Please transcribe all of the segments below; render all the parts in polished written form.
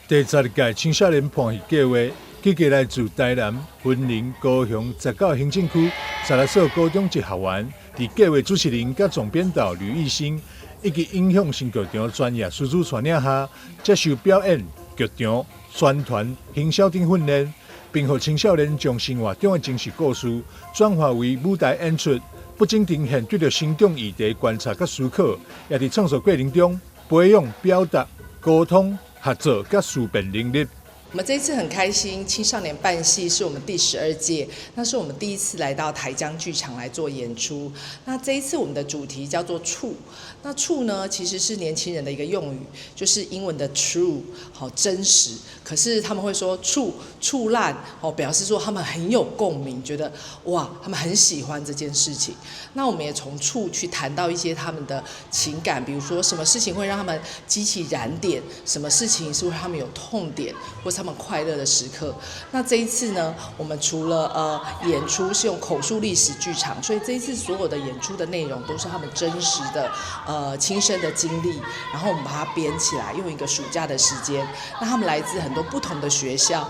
第12屆青少年伴戲計劃，集結來自台南、雲林、高雄19行政區16所高中職學員，在計劃主持人甲總編導呂義新以及影響新劇場專業師資帶領下，接受表演、劇場、宣傳、行銷等訓練，並讓青少年將生活中的真實故事轉化為舞台演出，不僅呈現對着生長議題觀察甲思考，也在創作過程中培養表達、溝通、合作甲思辨能力。我們這一次很開心，青少年伴戲是我們第12屆，那是我們第一次來到台江劇場來做演出。那這一次我們的主題叫做觸，那觸呢其實是年輕人的一個用語，就是英文的 true， 好真實。可是他們會說觸爛，哦，表示說他們很有共鳴，覺得哇，他們很喜歡這件事情。那我們也從觸去談到一些他們的情感，比如說什麼事情會讓他們激起燃點，什麼事情是會讓他們有痛點，或是他們快樂的時刻。那這一次呢，我們除了演出是用口述歷史劇場，所以這一次所有的演出的內容都是他们真實的親身的經歷，然後我們把它編起來，用一個暑假的時間。那他們來自很多不同的學校，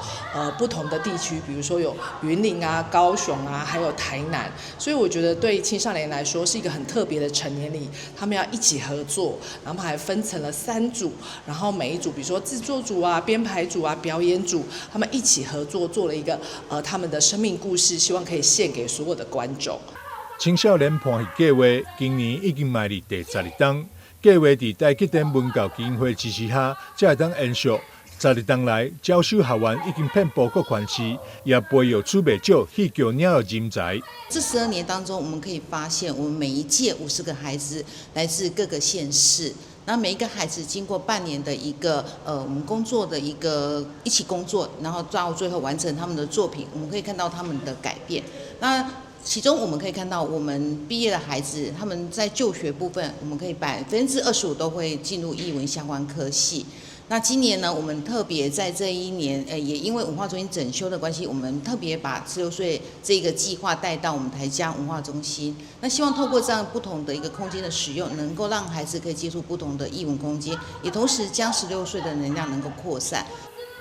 不同的地區，比如說有雲林啊、高雄啊，還有台南。所以我覺得對青少年來說是一個很特別的成年禮，他們要一起合作，然後還分成了3組，然後每一組，比如說製作組啊、編排組啊、表演組，他們一起合作做了一個他們的生命故事，希望可以獻給所有的觀眾。青少年伴戲計劃今年已經邁入第12檔，計劃在台積電文教基金會支持下，才會當延續。12檔來，招收學員已經遍布各縣市，也培育出不少戲劇領域人才。這12年當中，我們可以發現，我們每一屆50個孩子來自各個縣市。那每一個孩子經過半年的一個我們工作的一起工作，然後到最後完成他們的作品，我們可以看到他們的改变。那其中我們可以看到，我們畢業的孩子，他們在就學部分，我們可以25%都會進入藝文相關科系。那今年呢，我們特別在這一年，也因為文化中心整修的關係，我們特別把16歲這個計劃帶到我們台江文化中心。那希望透過這樣不同的一個空間的使用，能夠讓孩子可以接觸不同的藝文空間，也同時將16歲的能量能夠擴散。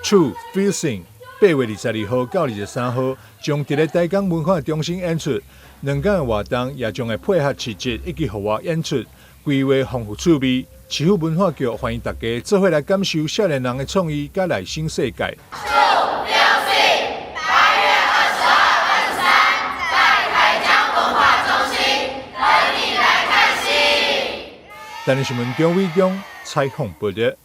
True Feeling 8月22號到23號將在台江文化中心演出，2天的活動也將會配合市集以及戶外演出，規劃豐富趣味。市府文化局歡迎大家做伙來感受少年人的創意甲內心世界。8月22、23在台江文化中心等你來看戲。台南新聞中偉忠採訪報道。